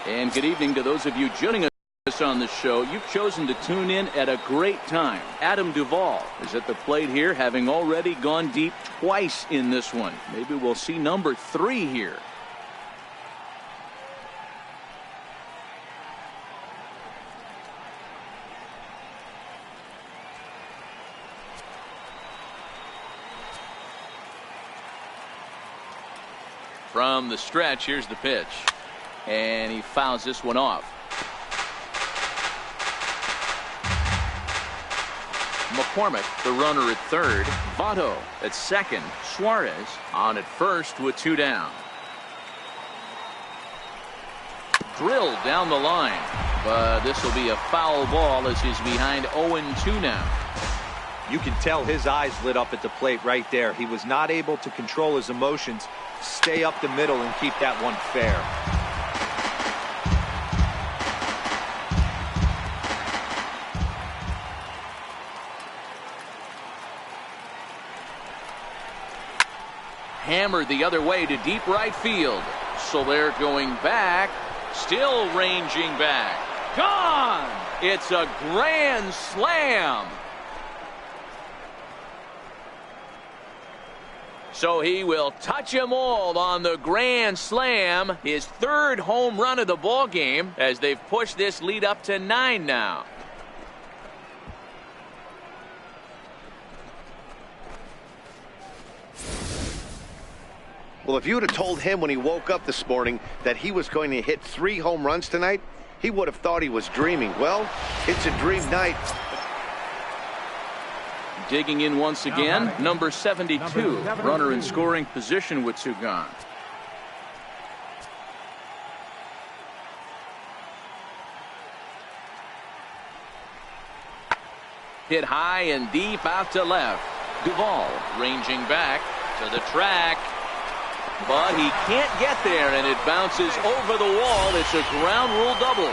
And good evening to those of you joining us on the show. You've chosen to tune in at a great time. Adam Duvall is at the plate here, having already gone deep twice in this one. Maybe we'll see number 3 here. From the stretch, here's the pitch. And he fouls this one off. McCormick, the runner at third. Votto at second. Suarez on at first with 2 down. Drilled down the line. But this will be a foul ball as he's behind 0-2 now. You can tell his eyes lit up at the plate right there. He was not able to control his emotions. Stay up the middle and keep that one fair. Hammered the other way to deep right field. Soler going back. Still ranging back. Gone! It's a grand slam. So he will touch them all on the grand slam. His 3rd home run of the ball game as they've pushed this lead up to 9 now. Well, if you would have told him when he woke up this morning that he was going to hit 3 home runs tonight, he would have thought he was dreaming. Well, it's a dream night. Digging in once again, number 72, runner in scoring position with 2 gone. Hit high and deep out to left. Duvall ranging back to the track. But he can't get there, and it bounces over the wall. It's a ground rule double.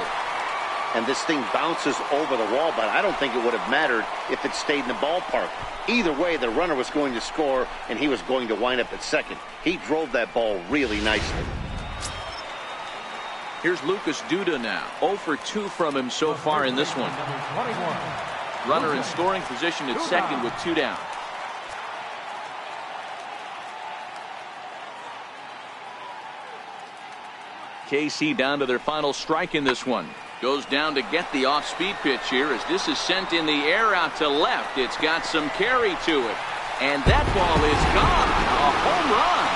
And this thing bounces over the wall, but I don't think it would have mattered if it stayed in the ballpark. Either way, the runner was going to score, and he was going to wind up at second. He drove that ball really nicely. Here's Lucas Duda now. 0 for 2 from him so far in this one. Runner in scoring position at second with 2 down. KC down to their final strike in this one. Goes down to get the off-speed pitch here as this is sent in the air out to left. It's got some carry to it. And that ball is gone. A home run.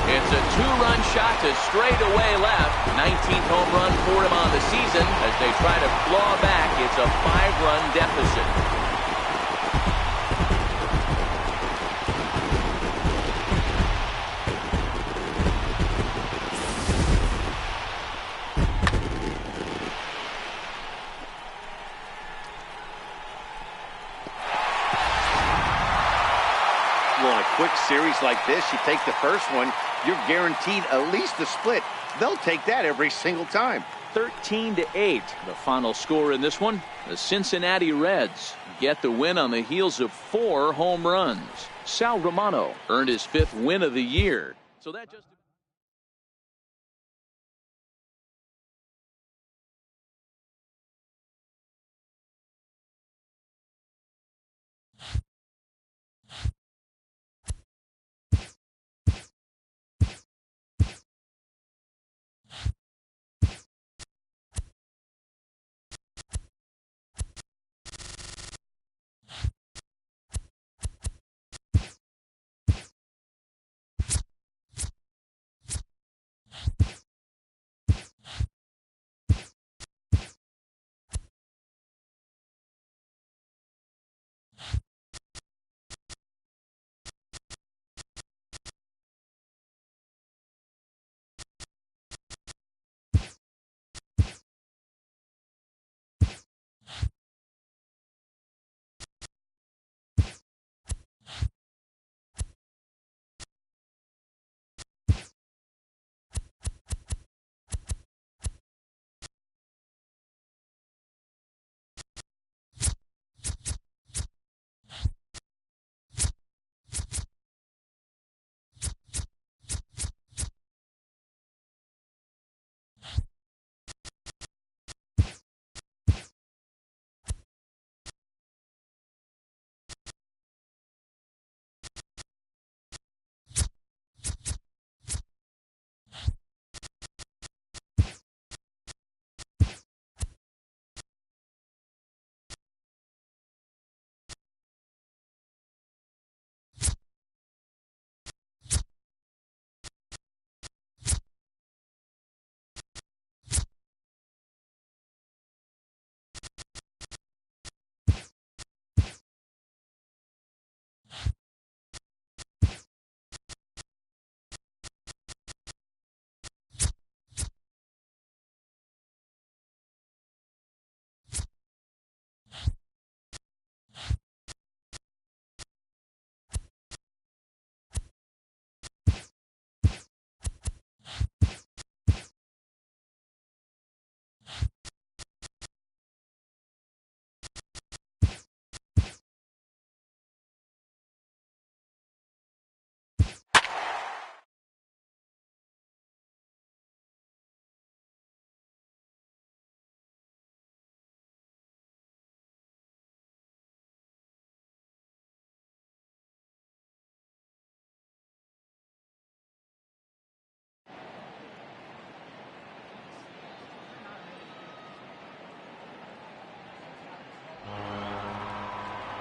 It's a 2-run shot to straightaway left. 19th home run for him on the season as they try to claw back. It's a 5-run deficit. Well, in a quick series like this, you take the first one, you're guaranteed at least a split. They'll take that every single time. 13-8, the final score in this one. The Cincinnati Reds get the win on the heels of 4 home runs. Sal Romano earned his 5th win of the year. So that just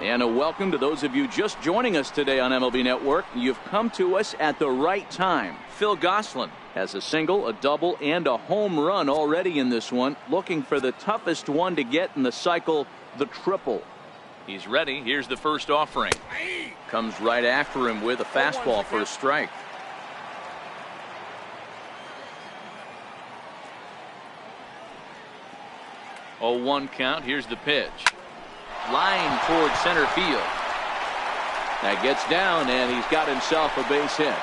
And a welcome to those of you just joining us today on MLB Network. You've come to us at the right time. Phil Gosselin has a single, a double, and a home run already in this one, looking for the toughest one to get in the cycle, the triple. He's ready. Here's the first offering. Comes right after him with a fastball for a strike. 0-1 count. Here's the pitch. Line towards center field. That gets down, and he's got himself a base hit.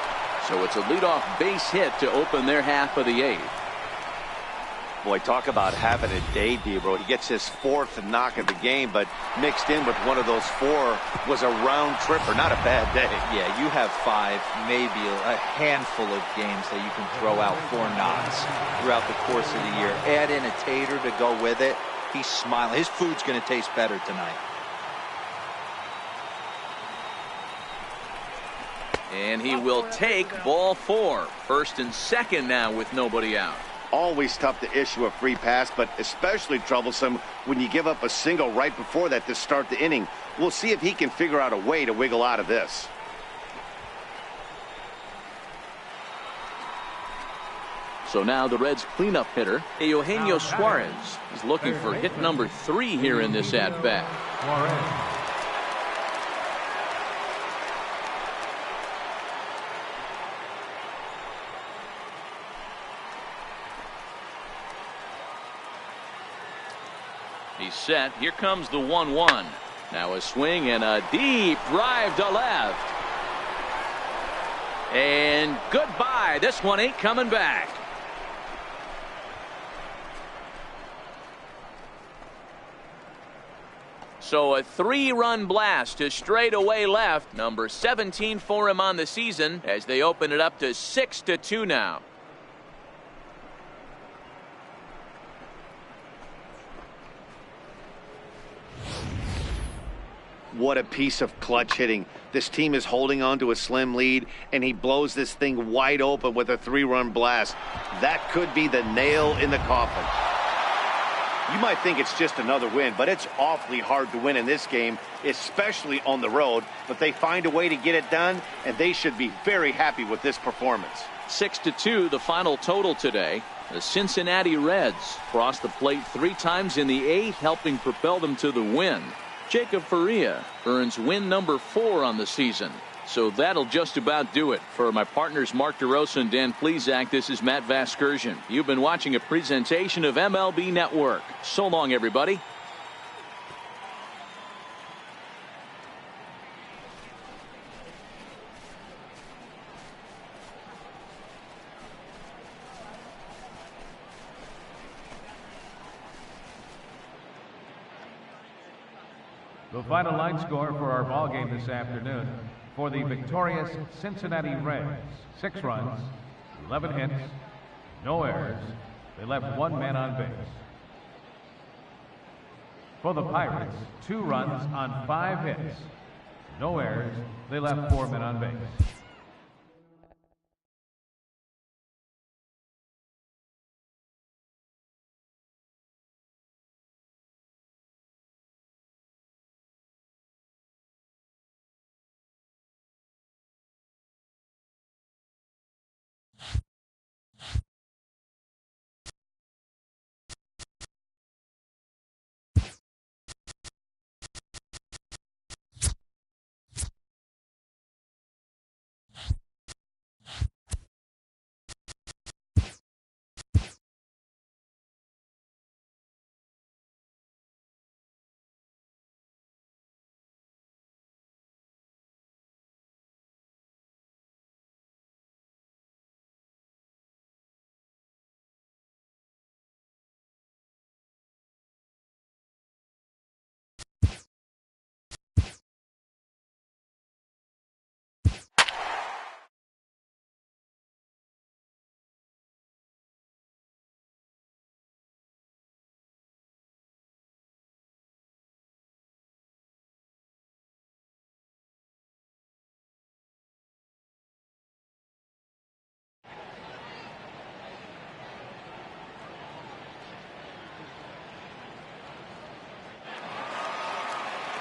So it's a leadoff base hit to open their half of the eighth. Boy, talk about having a day, Debro. He gets his fourth knock of the game, but mixed in with one of those four was a round tripper. Not a bad day. Yeah, you have 5, maybe a handful of games that you can throw out 4 knocks throughout the course of the year. Add in a tater to go with it. He's smiling. His food's going to taste better tonight. And he will take ball 4. First and second now with nobody out. Always tough to issue a free pass, but especially troublesome when you give up a single right before that to start the inning. We'll see if he can figure out a way to wiggle out of this. So now the Reds' cleanup hitter, Eugenio Suarez, is looking for hit number 3 here in this at-bat. He's set. Here comes the 1-1. Now a swing and a deep drive to left. And goodbye. This one ain't coming back. So a 3-run blast to straightaway left. Number 17 for him on the season as they open it up to 6-2 now. What a piece of clutch hitting. This team is holding on to a slim lead, and he blows this thing wide open with a 3-run blast. That could be the nail in the coffin. You might think it's just another win, but it's awfully hard to win in this game, especially on the road. But they find a way to get it done, and they should be very happy with this performance. 6-2, the final total today. The Cincinnati Reds crossed the plate 3 times in the 8th, helping propel them to the win. Jacob Faria earns win number 4 on the season. So that'll just about do it. For my partners Mark DeRosa and Dan Plesac, this is Matt Vasgersian. You've been watching a presentation of MLB Network. So long, everybody. The final line score for our ball game this afternoon for the victorious Cincinnati Reds: 6 runs, 11 hits, no errors. They left 1 man on base. For the Pirates, 2 runs on 5 hits, no errors. They left 4 men on base.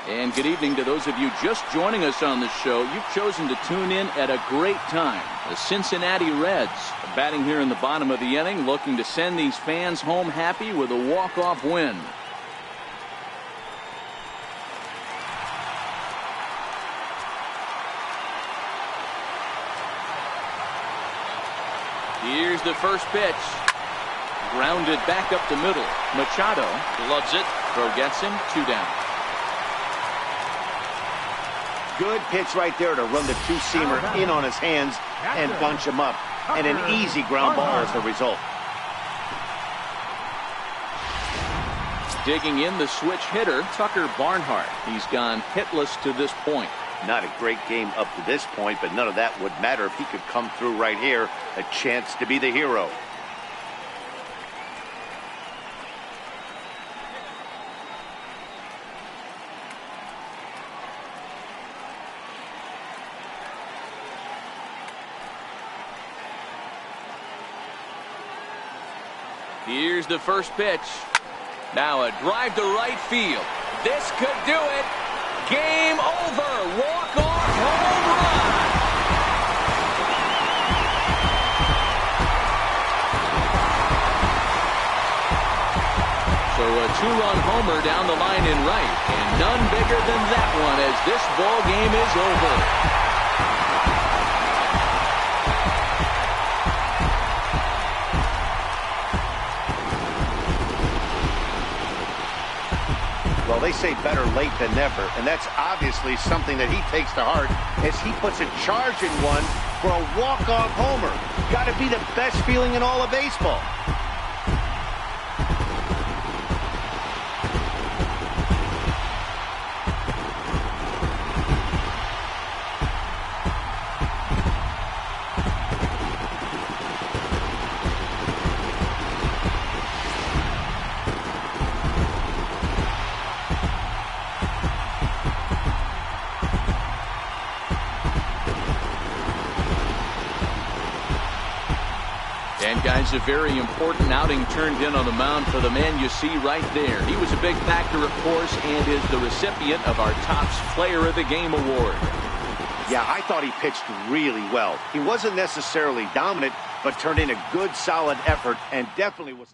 And good evening to those of you just joining us on the show. You've chosen to tune in at a great time. The Cincinnati Reds are batting here in the bottom of the inning, looking to send these fans home happy with a walk-off win. Here's the first pitch. Grounded back up the middle. Machado loves it. Throw gets him. 2 down. Good pitch right there to run the two-seamer in on his hands and bunch him up. And an easy ground ball as the result. Digging in, the switch hitter, Tucker Barnhart. He's gone hitless to this point. Not a great game up to this point, but none of that would matter if he could come through right here. A chance to be the hero. Here's the first pitch. Now a drive to right field. This could do it. Game over. Walk-off home run. So a 2-run homer down the line in right. And none bigger than that one as this ball game is over. Well, they say better late than never, and that's obviously something that he takes to heart as he puts a charge in one for a walk-off homer. Got to be the best feeling in all of baseball. And guys, a very important outing turned in on the mound for the man you see right there. He was a big factor, of course, and is the recipient of our Topps Player of the Game award. Yeah, I thought he pitched really well. He wasn't necessarily dominant, but turned in a good, solid effort and definitely was...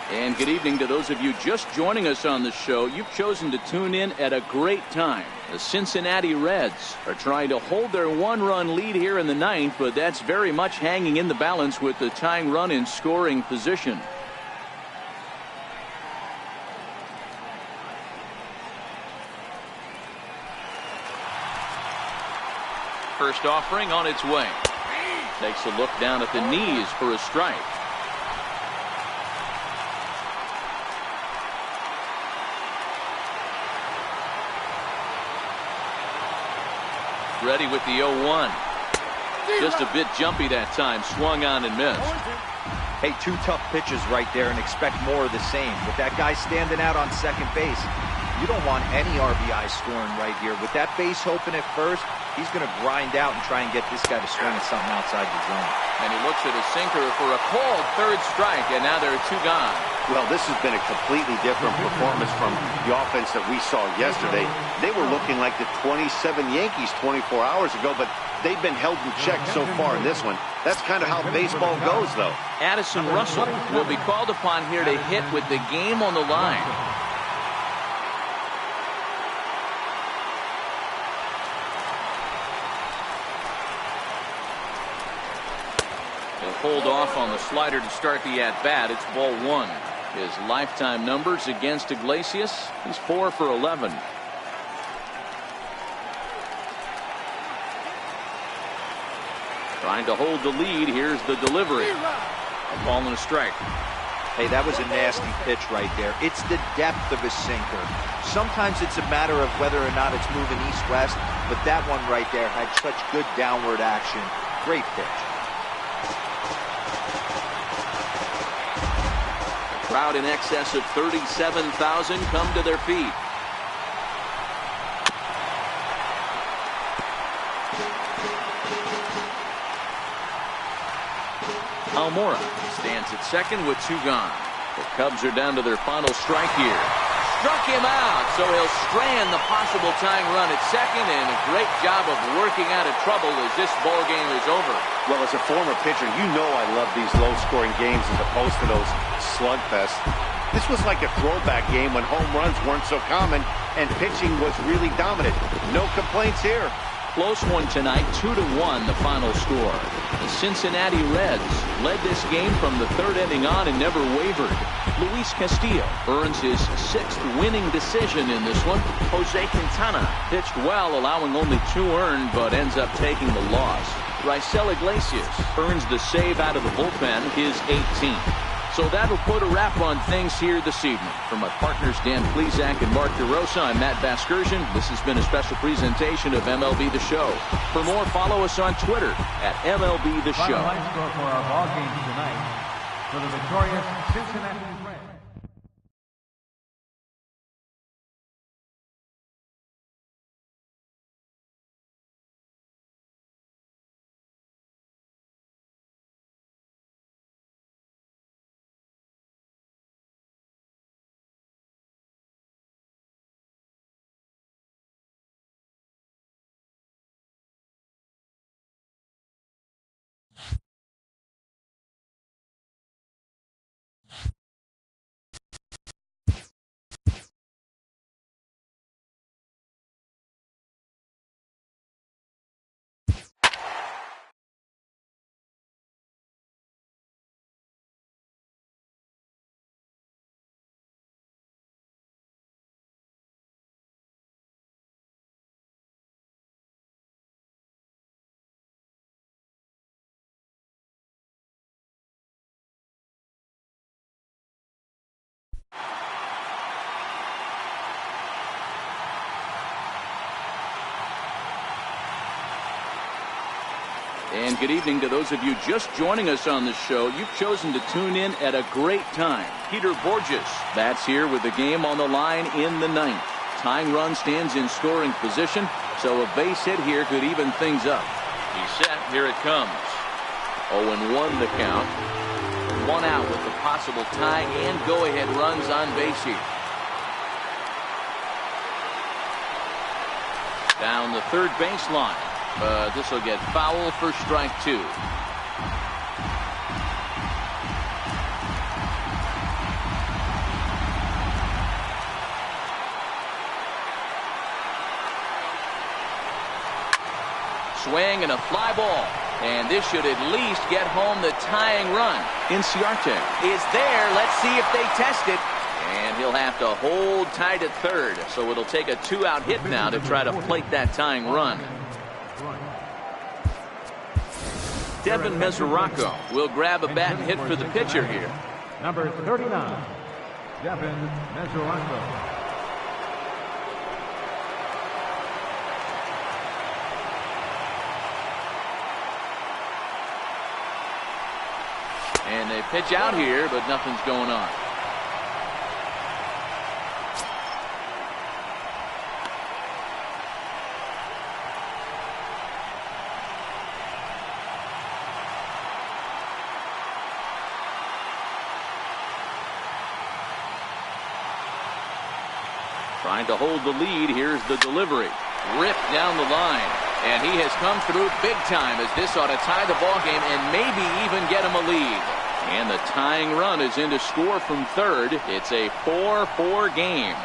And good evening to those of you just joining us on the show. You've chosen to tune in at a great time. The Cincinnati Reds are trying to hold their 1-run lead here in the 9th, but that's very much hanging in the balance with the tying run in scoring position. First offering on its way. Takes a look down at the knees for a strike. Ready with the 0-1. Just a bit jumpy that time. Swung on and missed. Hey, 2 tough pitches right there and expect more of the same. With that guy standing out on second base, you don't want any RBI scoring right here. With that base open at first, he's going to grind out and try and get this guy to swing at something outside the zone. And he looks at a sinker for a called 3rd strike, and now there are 2 gone. Well, this has been a completely different performance from the offense that we saw yesterday. They were looking like the 27 Yankees 24 hours ago, but they've been held in check so far in this one. That's kind of how baseball goes, though. Addison Russell will be called upon here to hit with the game on the line. pulled off on the slider to start the at-bat. It's ball one. His lifetime numbers against Iglesias, he's 4 for 11. Trying to hold the lead. Here's the delivery. A ball and a strike. Hey, that was a nasty pitch right there. It's the depth of a sinker. Sometimes it's a matter of whether or not it's moving east-west, but that one right there had such good downward action. Great pitch. A crowd in excess of 37,000 come to their feet. Almora stands at second with 2 gone. The Cubs are down to their final strike here. Struck him out, so he'll strand the possible tying run at second, and a great job of working out of trouble as this ball game is over. Well, as a former pitcher, you know I love these low-scoring games as opposed to those slugfests. This was like a throwback game when home runs weren't so common and pitching was really dominant. No complaints here. Close one tonight, 2-1 the final score. The Cincinnati Reds led this game from the 3rd inning on and never wavered. Luis Castillo earns his 6th winning decision in this one. Jose Quintana pitched well, allowing only 2 earned, but ends up taking the loss. Raisel Iglesias earns the save out of the bullpen, his 18th. So that'll put a wrap on things here this evening. For my partners Dan Plesac and Mark DeRosa, I'm Matt Vasgersian. This has been a special presentation of MLB The Show. For more, follow us on Twitter at MLB The Show. Final line score for our ball game tonight for the victorious Cincinnati Reds. And good evening to those of you just joining us on the show. You've chosen to tune in at a great time. Peter Borges bats here with the game on the line in the 9th. Tying run stands in scoring position, so a base hit here could even things up. He's set. Here it comes. 0-1 the count. 1 out with the possible tie and go-ahead runs on base here. Down the third baseline. This will get foul for strike 2. Swing and a fly ball. And this should at least get home the tying run. Inciarte is there. Let's see if they test it. And he'll have to hold tight at third. So it'll take a 2-out hit now to try to plate that tying run. Devin Mesoraco will grab a bat and hit for the pitcher here. Number 39, Devin Mesoraco. And they pitch out here, but nothing's going on. Trying to hold the lead. Here's the delivery. Ripped down the line. And he has come through big time as this ought to tie the ball game and maybe even get him a lead. And the tying run is in to score from third. It's a 4-4 game.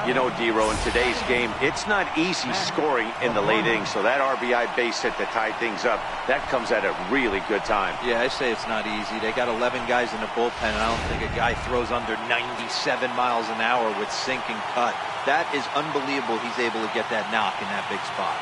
You know, D-Row, in today's game, it's not easy scoring in the late innings, so that RBI base hit to tie things up, that comes at a really good time. Yeah, I say it's not easy. They got 11 guys in the bullpen, and I don't think a guy throws under 97 miles an hour with sink and cut. That is unbelievable he's able to get that knock in that big spot.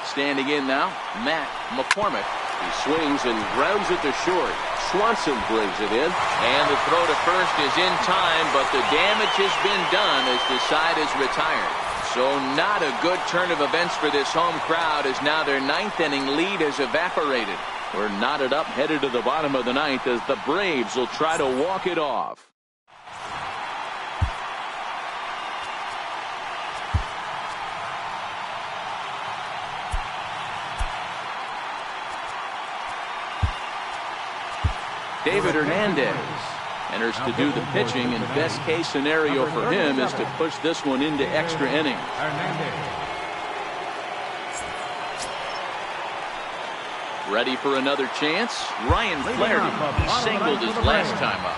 Standing in now, Matt McCormick. He swings and grounds it to short. Swanson brings it in, and the throw to first is in time, but the damage has been done as the side is retired. So not a good turn of events for this home crowd, as now their ninth inning lead has evaporated. We're knotted up, headed to the bottom of the ninth, as the Braves will try to walk it off. David Hernandez enters to do the pitching, and best case scenario for him is to push this one into extra innings. Ready for another chance? Ryan Flaherty. He singled his last time up.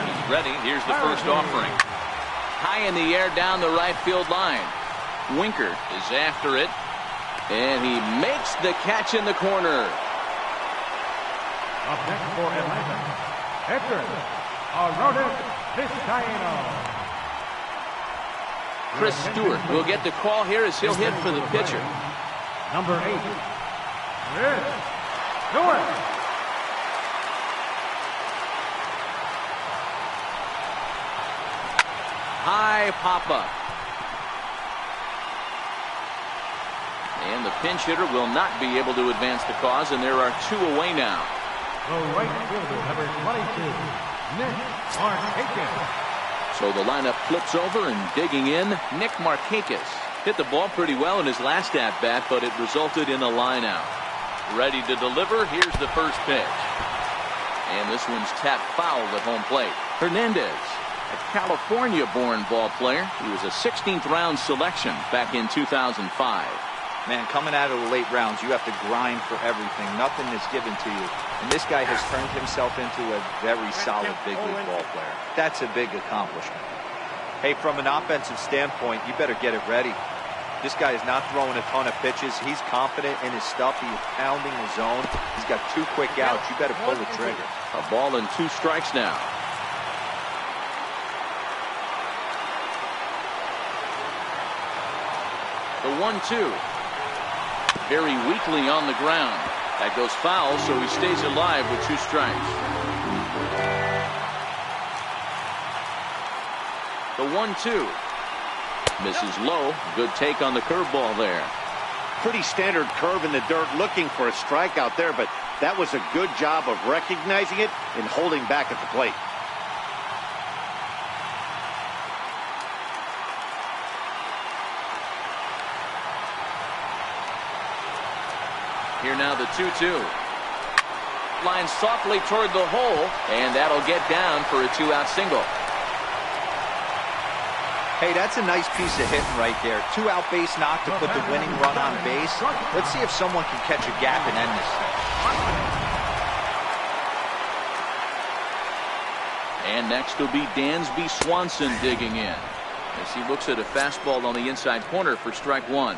He's ready. Here's the first offering. High in the air down the right field line. Winker is after it, and he makes the catch in the corner. Up next for Atlanta, Hector Vizcaino. Chris Stewart will get the call here as he'll hit for the pitcher. Number 8, Chris Stewart. High pop-up. And the pinch hitter will not be able to advance the cause, and there are 2 away now. The right fielder, number 22, Nick Markakis. So the lineup flips over, and digging in, Nick Markakis. Hit the ball pretty well in his last at-bat, but it resulted in a line-out. Ready to deliver, here's the first pitch. And this one's tapped foul at home plate. Hernandez, a California-born ball player. He was a 16th round selection back in 2005. Man, coming out of the late rounds, you have to grind for everything. Nothing is given to you. And this guy has turned himself into a very solid big league ball player. That's a big accomplishment. Hey, from an offensive standpoint, you better get it ready. This guy is not throwing a ton of pitches. He's confident in his stuff. He is pounding the zone. He's got 2 quick outs. You better pull the trigger. A ball and 2 strikes now. The 1-2. Very weakly on the ground. That goes foul, so he stays alive with 2 strikes. The 1-2. Misses low. Good take on the curveball there. Pretty standard curve in the dirt, looking for a strikeout there, but that was a good job of recognizing it and holding back at the plate. Here now the 2-2. Line softly toward the hole, and that'll get down for a 2-out single. Hey, that's a nice piece of hitting right there. 2-out base knock to put the winning run on base. Let's see if someone can catch a gap and end this thing. And next will be Dansby Swanson digging in as he looks at a fastball on the inside corner for strike 1.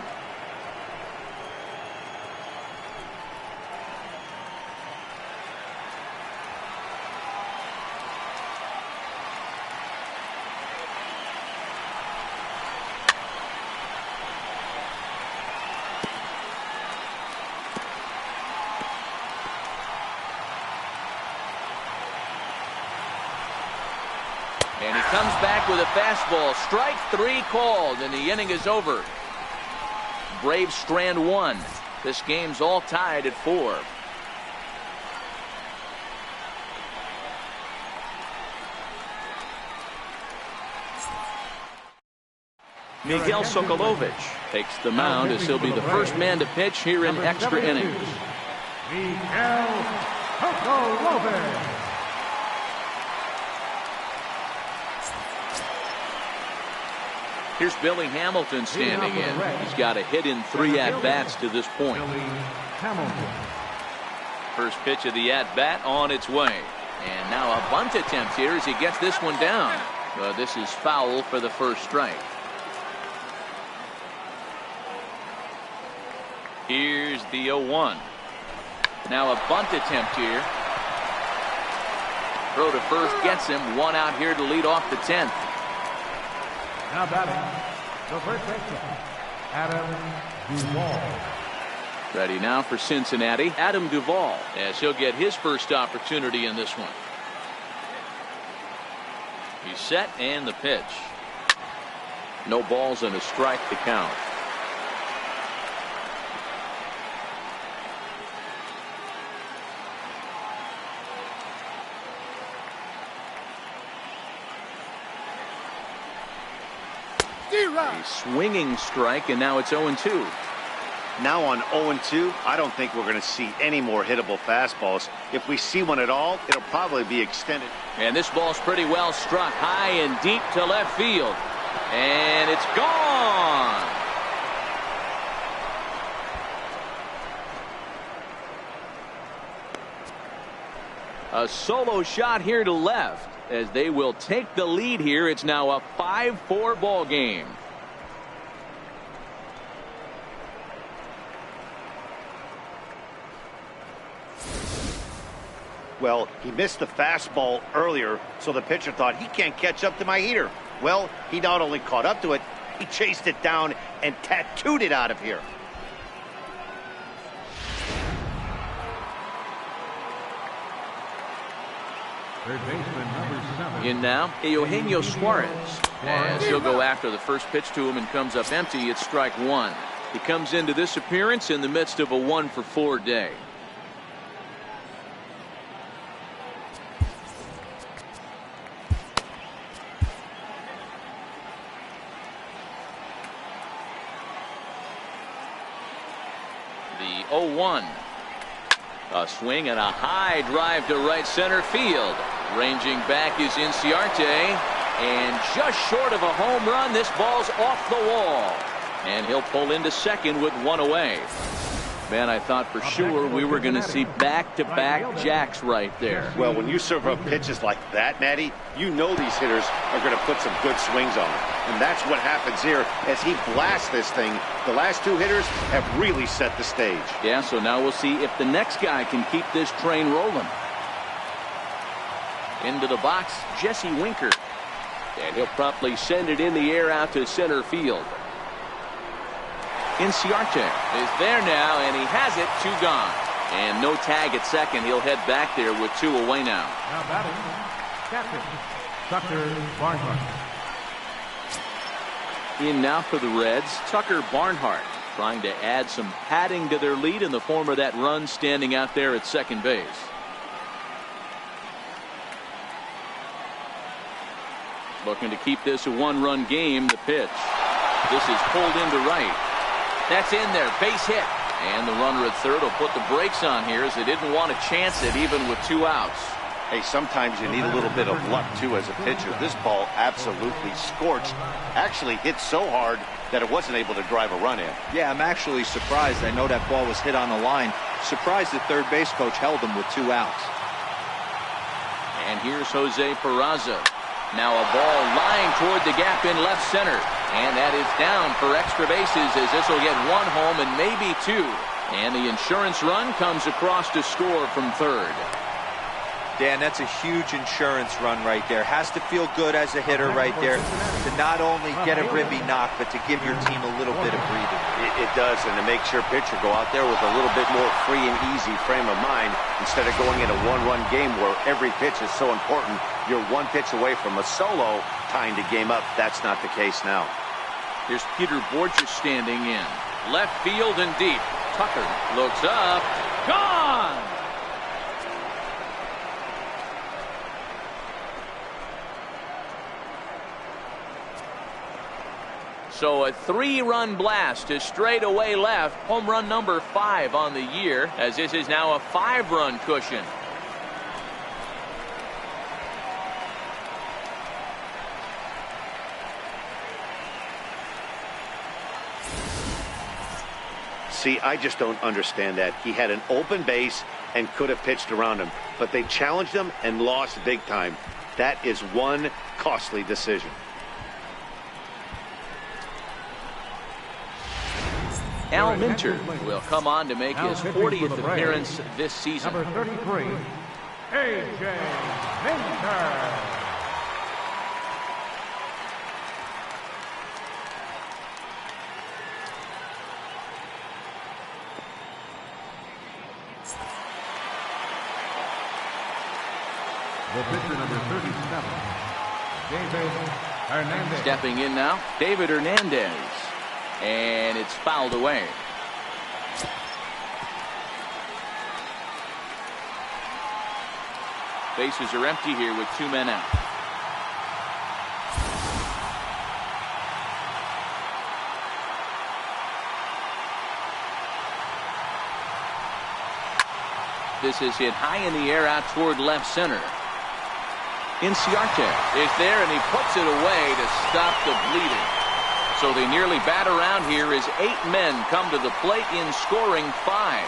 And he comes back with a fastball. Strike 3 called, and the inning is over. Braves strand 1. This game's all tied at 4. Miguel Sokolovich takes the mound as he'll be the first man to pitch here in extra innings. Miguel Sokolovich. Here's Billy Hamilton standing in. He's got a hit in 3 at-bats to this point. First pitch of the at-bat on its way. And now a bunt attempt here as he gets this one down. But this is foul for the first strike. Here's the 0-1. Now a bunt attempt here. Throw to first gets him. One out here to lead off the 10th. Now batting, the first baseman, Adam Duvall. Ready now for Cincinnati, Adam Duvall, as he'll get his first opportunity in this one. He's set and the pitch. No balls and a strike to count. A swinging strike, and now it's 0-2. Now on 0-2, I don't think we're going to see any more hittable fastballs. If we see one at all, it'll probably be extended. And this ball's pretty well struck high and deep to left field. And it's gone. A solo shot here to left as they will take the lead here. It's now a 5-4 ball game. Well, he missed the fastball earlier, so the pitcher thought he can't catch up to my heater. Well, he not only caught up to it, he chased it down and tattooed it out of here. Third baseman, number 7. In now, Eugenio Suarez. As he'll go after the first pitch to him and comes up empty. It's strike one. He comes into this appearance in the midst of a 1-for-4 day. The 0-1. A swing and a high drive to right center field. Ranging back is Inciarte, and just short of a home run, this ball's off the wall. And he'll pull into second with one away. Man, I thought for sure we were going to see back-to-back jacks right there. Well, when you serve up pitches like that, Matty, you know these hitters are going to put some good swings on it. And that's what happens here as he blasts this thing. The last two hitters have really set the stage. Yeah, so now we'll see if the next guy can keep this train rolling. Into the box, Jesse Winker. And he'll promptly send it in the air out to center field. Inciarte is there now, and he has it. 2 gone. And no tag at second. He'll head back there with 2 away now. Now batting, captain, Tucker Barnhart. In now for the Reds, Tucker Barnhart, trying to add some padding to their lead in the form of that run standing out there at second base. Looking to keep this a 1-run game. The pitch. This is pulled into right. That's in there. Base hit. And the runner at third will put the brakes on here as they didn't want to chance it even with 2 outs. Hey, sometimes you need a little bit of luck, too, as a pitcher. This ball absolutely scorched. Actually hit so hard that it wasn't able to drive a run in. Yeah, I'm actually surprised. I know that ball was hit on the line. Surprised the third base coach held him with 2 outs. And here's Jose Peraza. Now a ball lined toward the gap in left center. And that is down for extra bases as this will get 1 home and maybe 2. And the insurance run comes across to score from third. Dan, that's a huge insurance run right there. Has to feel good as a hitter right there to not only get a ribby knock, but to give your team a little bit of breathing. It does, and to make sure pitcher go out there with a little bit more free and easy frame of mind instead of going in a 1-run game where every pitch is so important. You're 1 pitch away from a solo tying the game up. That's not the case now. Here's Peter Borges standing in. Left field and deep. Tucker looks up. Gone! So a 3-run blast to straightaway left. Home run number 5 on the year, as this is now a 5-run cushion. See, I just don't understand that. He had an open base. and could have pitched around him. But they challenged him and lost big time. That is one costly decision. Al Minter will come on to make his 40th appearance this season. Number 33, A.J. Minter. The pitcher, number 37, David Hernandez. Stepping in now, David Hernandez. And it's fouled away. Bases are empty here with 2 men out. This is hit high in the air out toward left center. Inciarte is there, and he puts it away to stop the bleeding. So they nearly bat around here as 8 men come to the plate in scoring 5.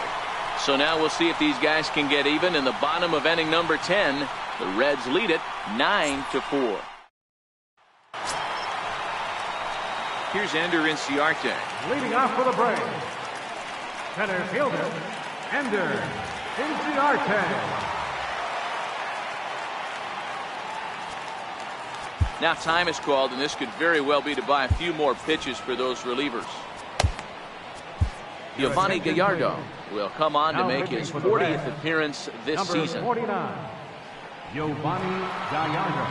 So now we'll see if these guys can get even in the bottom of inning number 10. The Reds lead it 9-4. Here's Ender Inciarte. Leading off for the Braves, center fielder, Ender Inciarte. Now time is called, and this could very well be to buy a few more pitches for those relievers. Giovanni Gallardo will come on to make his 40th appearance this season. Number 49, Giovanni Gallardo.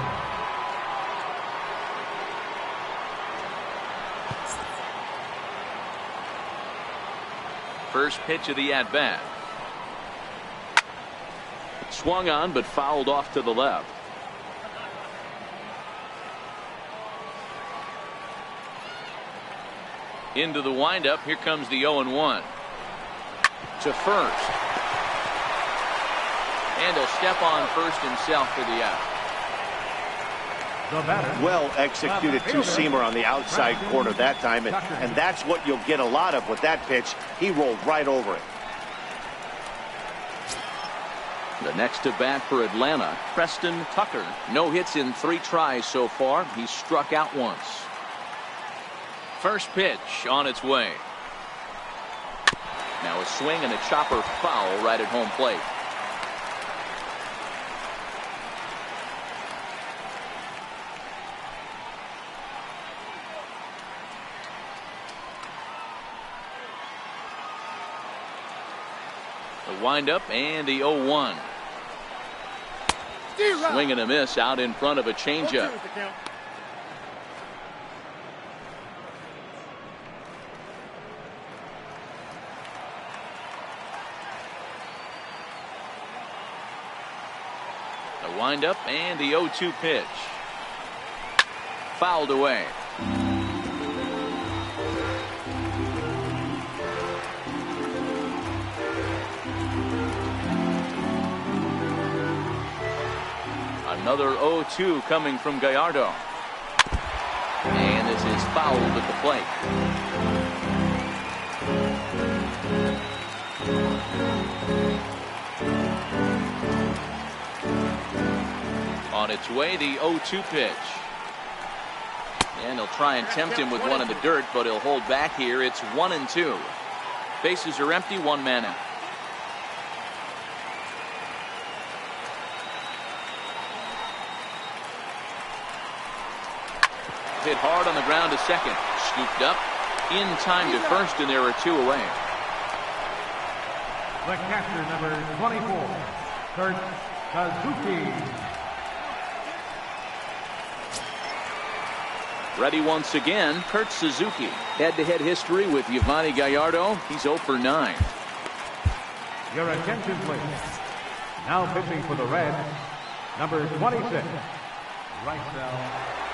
First pitch of the at-bat. Swung on, but fouled off to the left. Into the windup. Here comes the 0-1. To first. And he'll step on first himself for the out. Well executed two-seamer on the outside corner that time, and that's what you'll get a lot of with that pitch. He rolled right over it. The next to bat for Atlanta, Preston Tucker. No hits in 3 tries so far. He's struck out once. First pitch on its way. Now a swing and a chopper foul right at home plate. The windup and the 0-1. Swing and a miss out in front of a changeup. The windup and the 0-2 pitch. Fouled away. Another 0-2 coming from Gallardo. And this is fouled at the plate. On its way, the 0-2 pitch. And he'll try and tempt him with one in the dirt, but he'll hold back here. It's 1-2. Bases are empty, 1 man out. Hit hard on the ground to second. Scooped up in time to first, and there are 2 away. The catcher, number 24, Kurt Suzuki. Ready once again, Kurt Suzuki. Head-to-head history with Giovanni Gallardo. He's 0 for 9. Your attention, please. Now pitching for the Reds, number 26, right now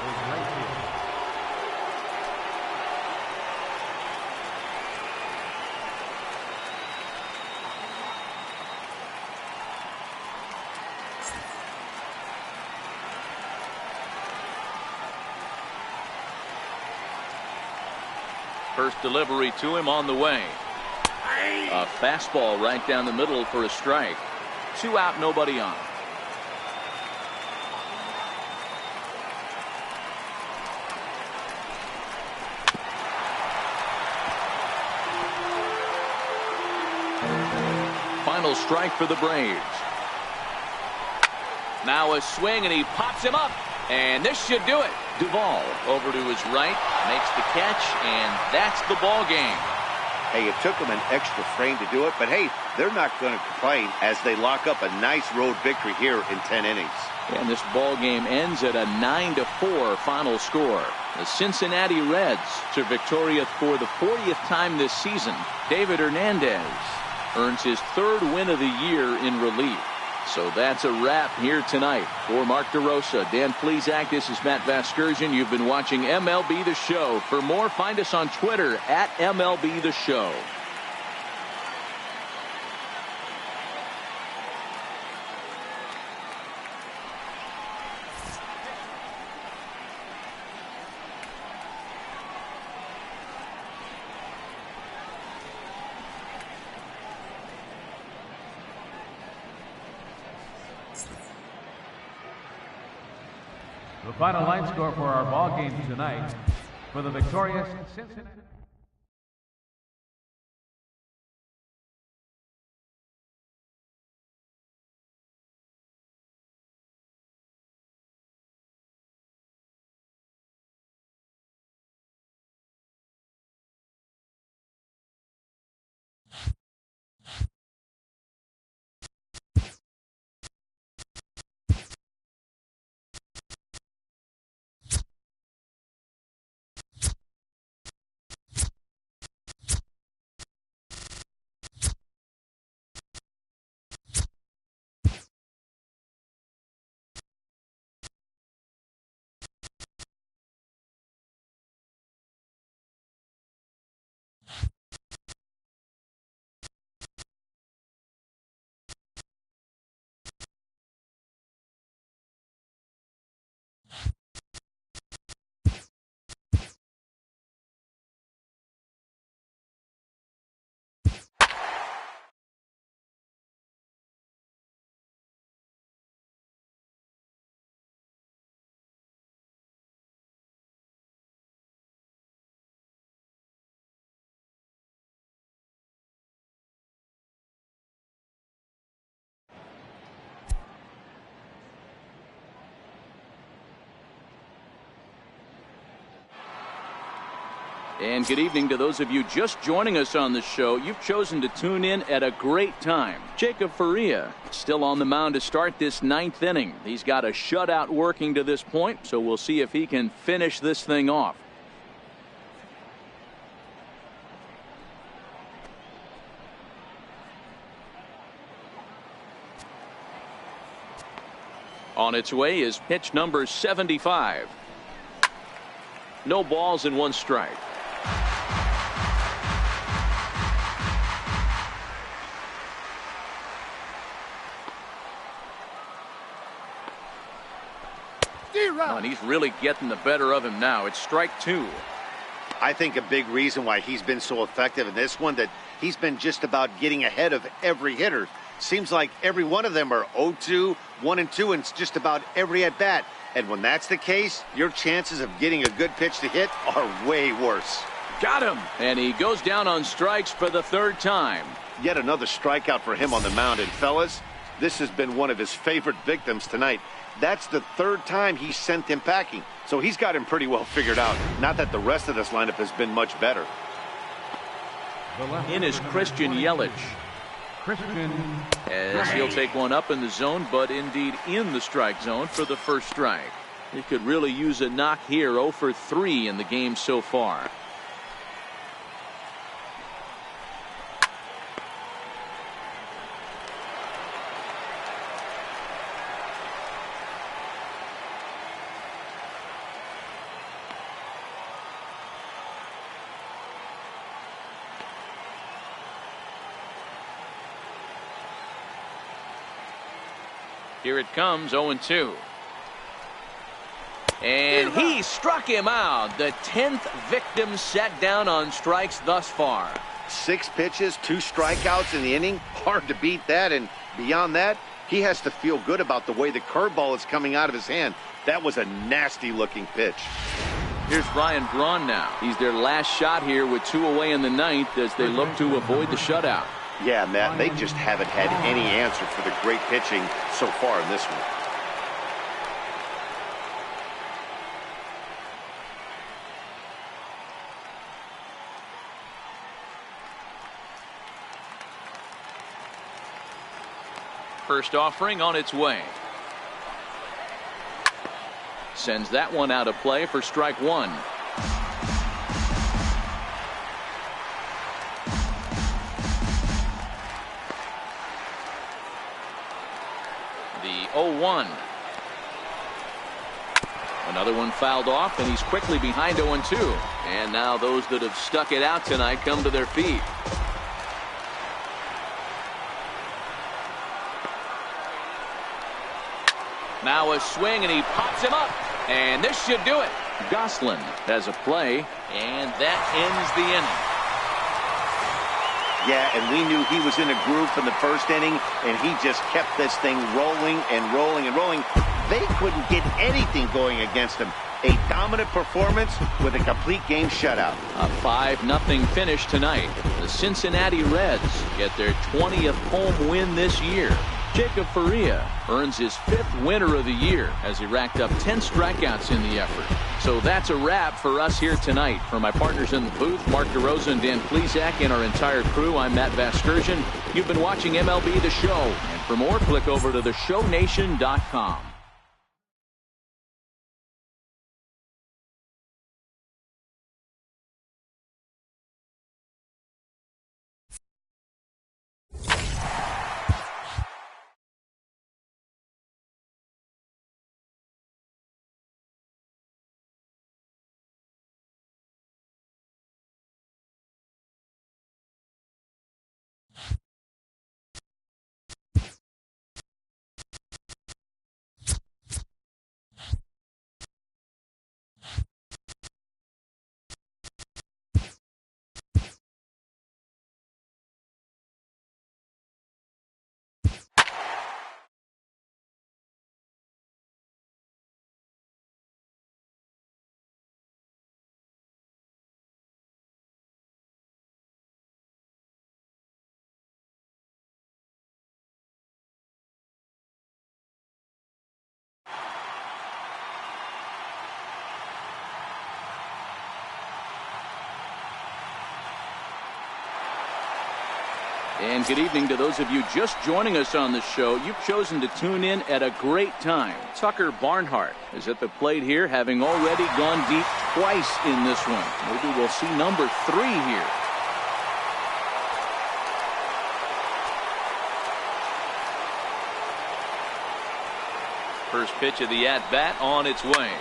is right here. First delivery to him on the way. A fastball right down the middle for a strike. 2 out, nobody on. Final strike for the Braves. Now a swing, and he pops him up. And this should do it. Duvall over to his right, makes the catch, and that's the ball game. Hey, it took them an extra frame to do it, but hey, they're not going to complain as they lock up a nice road victory here in 10 innings. And this ball game ends at a 9-4 final score. The Cincinnati Reds are victorious for the 40th time this season. David Hernandez earns his 3rd win of the year in relief. So that's a wrap here tonight. For Mark DeRosa, Dan Plesac, this is Matt Vasgersian. You've been watching MLB The Show. For more, find us on Twitter at MLB The Show. The final line score for our ball game tonight for the victorious Cincinnati. And good evening to those of you just joining us on the show. You've chosen to tune in at a great time. Jacob Faria still on the mound to start this 9th inning. He's got a shutout working to this point, so we'll see if he can finish this thing off. On its way is pitch number 75. No balls and 1 strike. Oh, and he's really getting the better of him now. It's strike 2. I think a big reason why he's been so effective in this one that he's been just about getting ahead of every hitter. Seems like every one of them are 0-2, 1-2, and it's just about every at bat. And when that's the case, your chances of getting a good pitch to hit are way worse. Got him. And he goes down on strikes for the 3rd time. Yet another strikeout for him on the mound. And fellas, this has been one of his favorite victims tonight. That's the 3rd time he sent him packing. So he's got him pretty well figured out. Not that the rest of this lineup has been much better. In is Christian Yelich. As he'll take one up in the zone, but indeed in the strike zone for the 1st strike. He could really use a knock here. 0 for 3 in the game so far. Here it comes, 0-2. And he struck him out. The 10th victim set down on strikes thus far. 6 pitches, 2 strikeouts in the inning. Hard to beat that, and Beyond that, he has to feel good about the way the curveball is coming out of his hand. That was a nasty-looking pitch. Here's Ryan Braun now. He's their last shot here with 2 away in the ninth as they look to avoid the shutout. Yeah, Matt, they just haven't had any answer for the great pitching so far in this one. First offering on its way. Sends that one out of play for strike one. The 0-1. Another one fouled off, and he's quickly behind 0-2. And now those that have stuck it out tonight come to their feet. Now a swing, and he pops him up. And this should do it. Goslin has a play, and that ends the inning. Yeah, and we knew he was in a groove from the first inning, and he just kept this thing rolling and rolling and rolling. They couldn't get anything going against him. A dominant performance with a complete game shutout. A 5-0 finish tonight. The Cincinnati Reds get their 20th home win this year. Jacob Faria earns his 5th winner of the year as he racked up 10 strikeouts in the effort. So that's a wrap for us here tonight. For my partners in the booth, Mark DeRosa and Dan Plesac, and our entire crew, I'm Matt Vasgersian. You've been watching MLB The Show. And for more, click over to theshownation.com. And good evening to those of you just joining us on the show. You've chosen to tune in at a great time. Tucker Barnhart is at the plate here, having already gone deep twice in this one. Maybe we'll see number 3 here. First pitch of the at-bat on its way.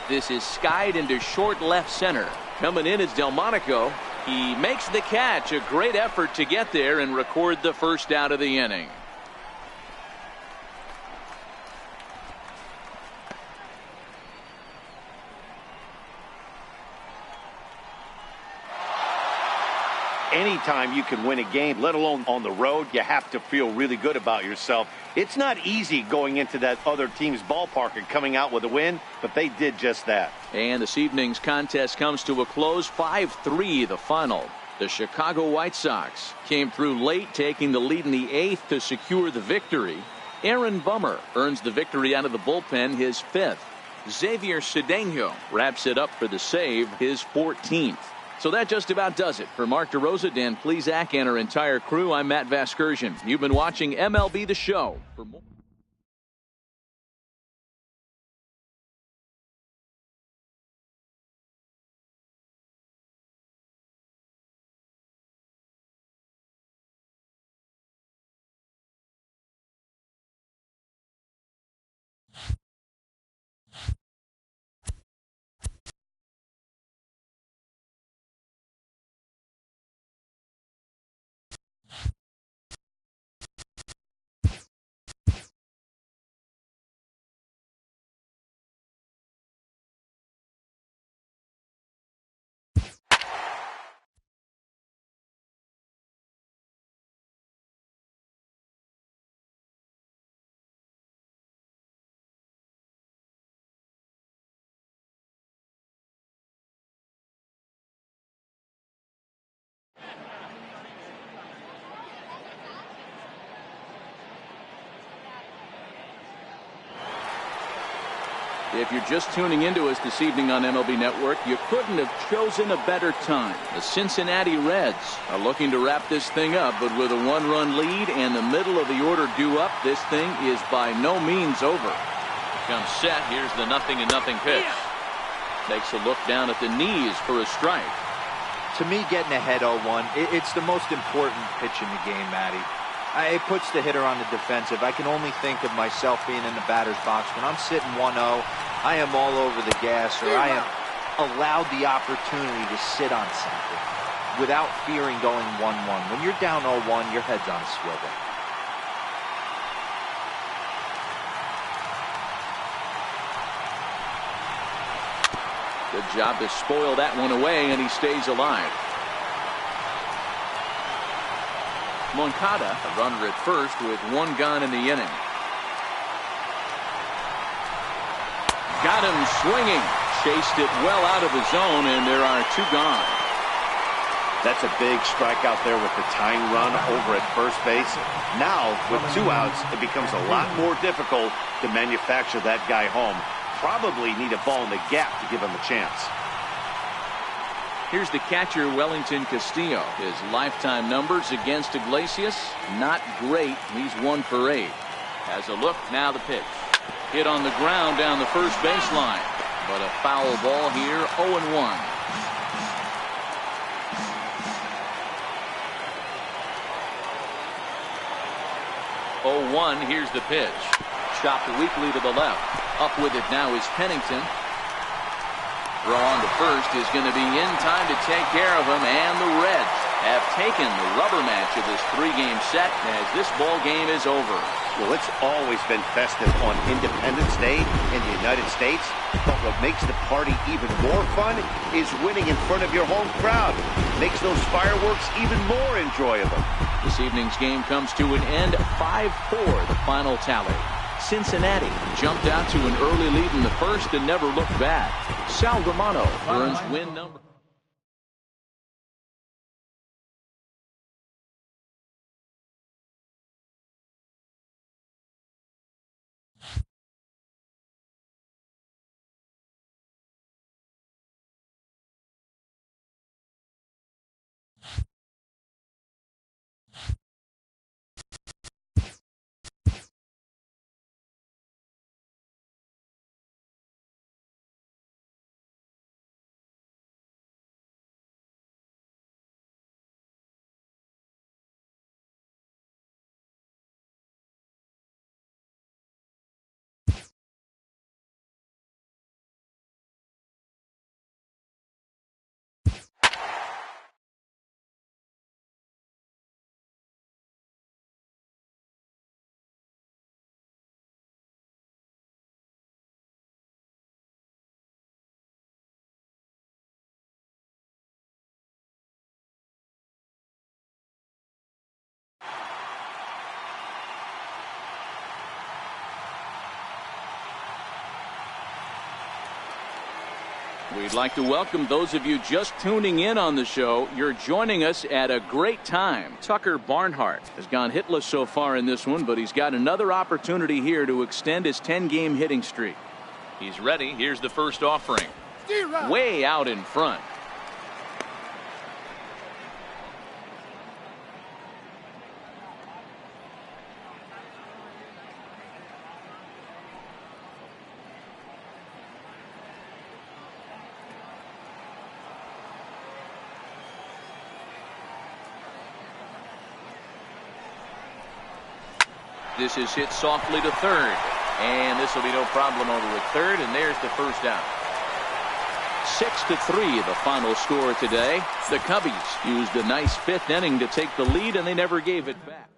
This is skied into short left center. Coming in is Delmonico. He makes the catch. A great effort to get there and record the first out of the inning. Anytime you can win a game, let alone on the road, you have to feel really good about yourself. It's not easy going into that other team's ballpark and coming out with a win, but they did just that. And this evening's contest comes to a close. 5-3 the final. The Chicago White Sox came through late, taking the lead in the 8th to secure the victory. Aaron Bummer earns the victory out of the bullpen, his 5th. Xavier Cedeno wraps it up for the save, his 14th. So that just about does it. For Mark DeRosa, Dan Plesac, and our entire crew, I'm Matt Vasgersian. You've been watching MLB The Show. For more If you're just tuning into us this evening on MLB Network, you couldn't have chosen a better time. The Cincinnati Reds are looking to wrap this thing up, but with a 1-run lead and the middle of the order due up, this thing is by no means over. Comes set. Here's the 0-0 pitch. Takes a look down at the knees for a strike. To me, getting ahead 0-1, it's the most important pitch in the game, Matty. It puts the hitter on the defensive. I can only think of myself being in the batter's box. When I'm sitting 1-0, I am all over the gas, or I am allowed the opportunity to sit on something without fearing going 1-1. When you're down 0-1, your head's on a swivel. Good job to spoil that one away, and he stays alive. Moncada, a runner at first with 1 gone in the inning. Got him swinging. Chased it well out of the zone, and there are 2 gone. That's a big strikeout there with the tying run over at first base. Now, with 2 outs, it becomes a lot more difficult to manufacture that guy home. Probably need a ball in the gap to give him a chance. Here's the catcher, Wellington Castillo. His lifetime numbers against Iglesias, not great. He's 1 for 8. Has a look, now the pitch. Hit on the ground down the first baseline. But a foul ball here, 0-1. 0-1, here's the pitch. Chopped weakly to the left. Up with it now is Pennington. Throw on to first is going to be in time to take care of him, and the Reds have taken the rubber match of this 3-game set as this ball game is over. Well, it's always been festive on Independence Day in the United States, but what makes the party even more fun is winning in front of your home crowd. Makes those fireworks even more enjoyable. This evening's game comes to an end, 5-4 the final tally. Cincinnati jumped out to an early lead in the first and never looked back. Sal Romano earns win number. We'd like to welcome those of you just tuning in on the show. You're joining us at a great time. Tucker Barnhart has gone hitless so far in this one, but he's got another opportunity here to extend his 10-game hitting streak. He's ready. Here's the first offering. Way out in front. This is hit softly to third, and this will be no problem over at third, and there's the first out. 6-3 the final score today. The Cubbies used a nice 5th inning to take the lead, and they never gave it back.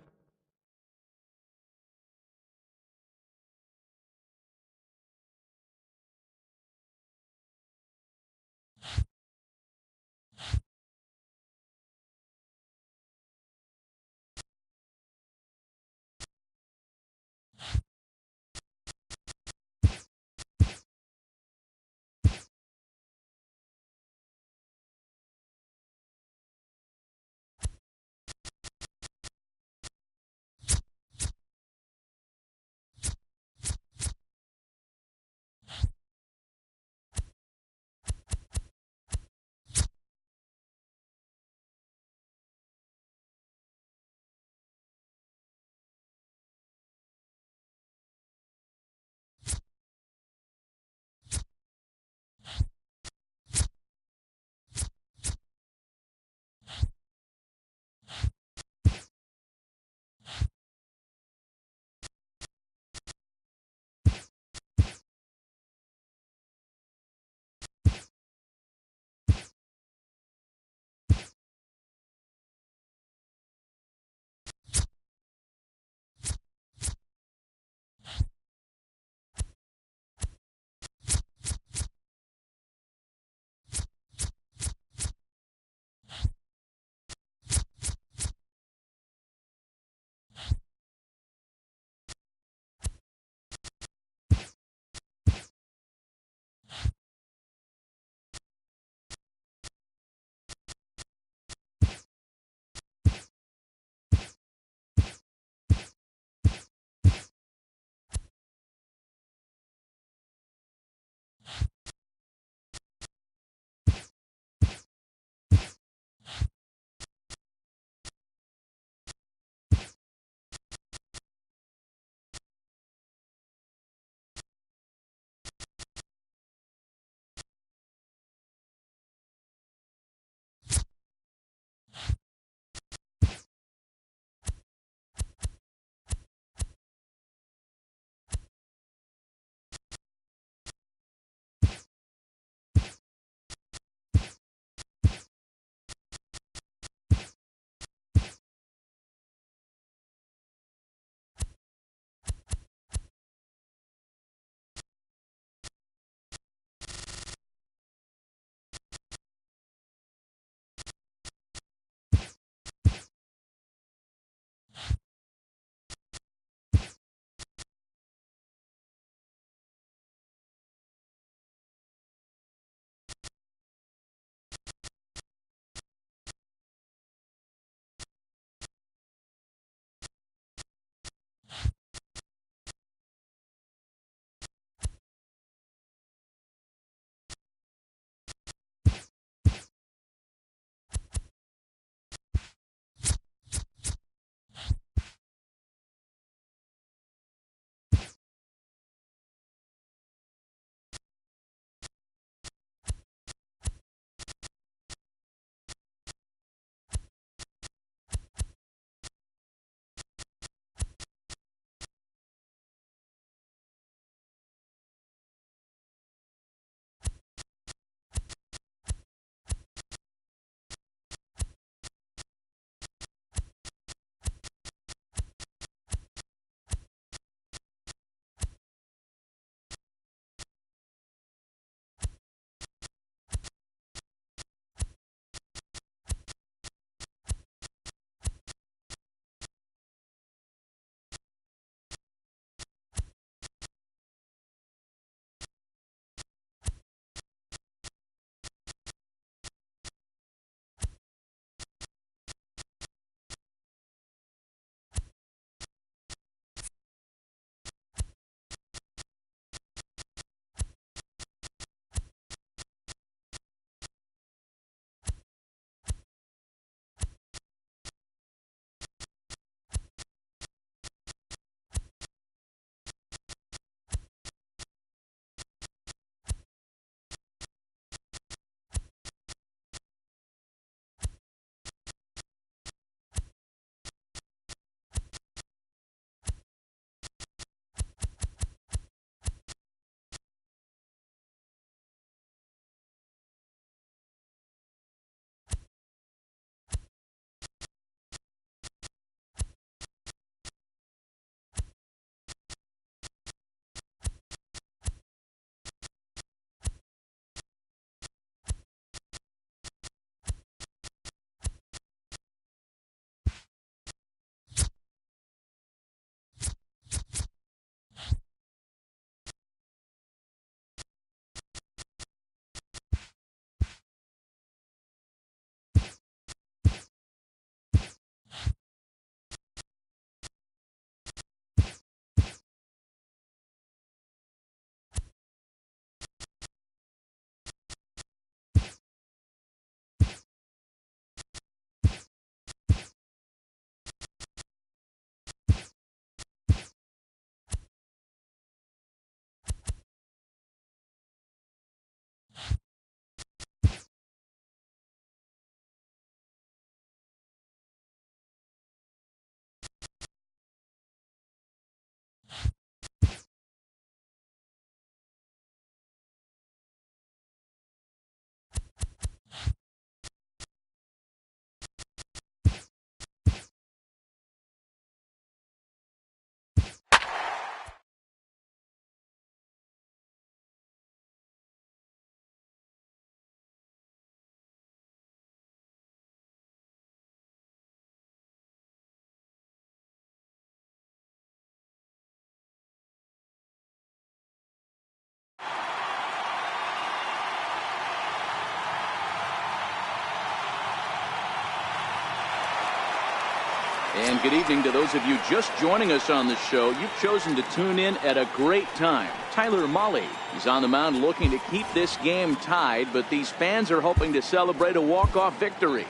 And good evening to those of you just joining us on the show. You've chosen to tune in at a great time. Tyler Marcotte is on the mound looking to keep this game tied, but these fans are hoping to celebrate a walk-off victory.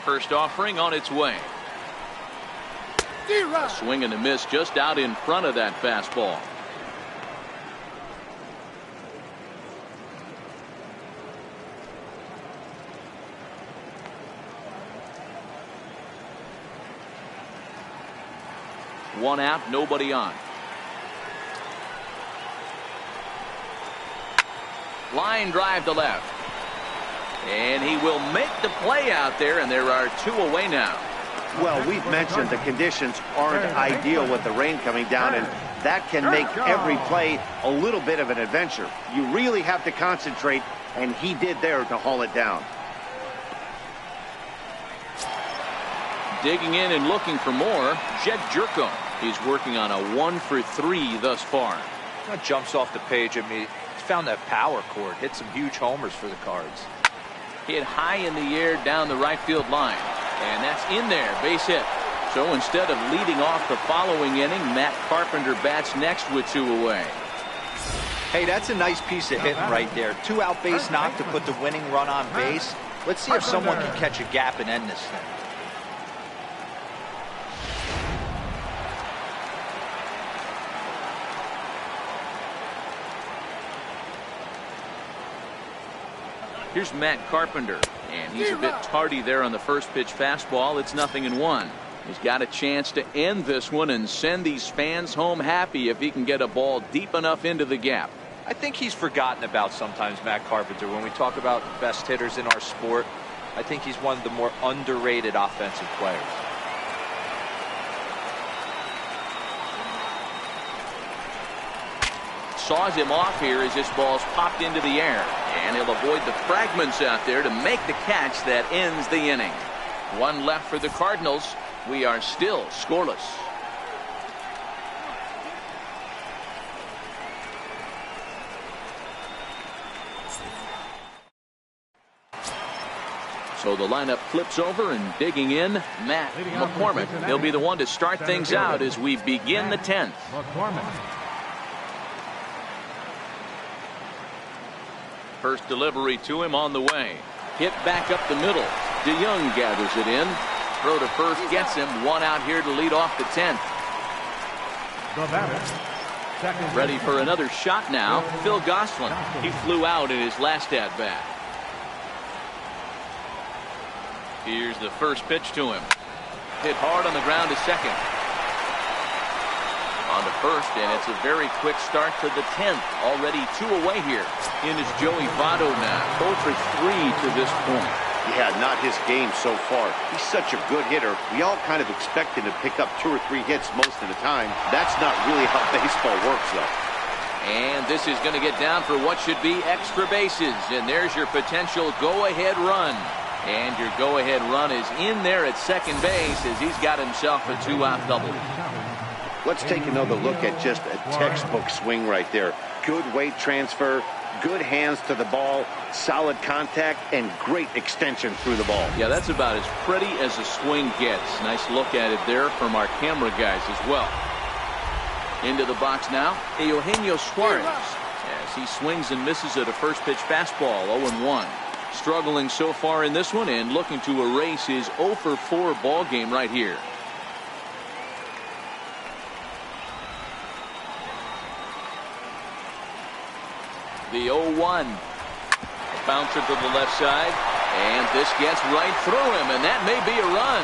First offering on its way. A swing and a miss just out in front of that fastball. One out, nobody on. Line drive to left. And he will make the play out there, and there are two away now. Well, we've mentioned the conditions aren't ideal with the rain coming down, and that can make every play a little bit of an adventure. You really have to concentrate, and he did there to haul it down. Digging in and looking for more, Jed Jerko. He's working on a 1-for-3 thus far. That jumps off the page at me. He's found that power chord. Hit some huge homers for the Cards. Hit high in the air down the right field line. And that's in there. Base hit. So instead of leading off the following inning, Matt Carpenter bats next with two away. Hey, that's a nice piece of hitting right there. 2-out base knock to put the winning run on base. Let's see if someone can catch a gap and end this thing. Here's Matt Carpenter, and he's a bit tardy there on the first pitch fastball. It's 0-1. He's got a chance to end this one and send these fans home happy if he can get a ball deep enough into the gap. I think he's forgotten about sometimes, Matt Carpenter. When we talk about best hitters in our sport, I think he's one of the more underrated offensive players. Saws him off here as this ball's popped into the air. And he'll avoid the fragments out there to make the catch that ends the inning. One left for the Cardinals. We are still scoreless. So the lineup flips over, and digging in, Matt McCormick. He'll be the one to start things out as we begin the 10th. First delivery to him on the way. Hit back up the middle. DeYoung gathers it in. Throw to first gets him. One out here to lead off the 10th. Ready for another shot now. Phil Gosselin. He flew out in his last at bat. Here's the first pitch to him. Hit hard on the ground to second. On to first, and it's a very quick start to the 10th. Already two away here. In is Joey Votto now. 0 for 3 to this point. Yeah, not his game so far. He's such a good hitter. We all kind of expect him to pick up 2 or 3 hits most of the time. That's not really how baseball works, though. And this is going to get down for what should be extra bases. And there's your potential go-ahead run. And your go-ahead run is in there at second base as he's got himself a 2-out double. Let's take another look at just a textbook swing right there. Good weight transfer, good hands to the ball, solid contact, and great extension through the ball. Yeah, that's about as pretty as a swing gets. Nice look at it there from our camera guys as well. Into the box now, Eugenio Suarez, as he swings and misses at a first pitch fastball, 0-1. Struggling so far in this one and looking to erase his 0 for 4 ball game right here. The 0-1. Bouncer to the left side, and this gets right through him, and that may be a run.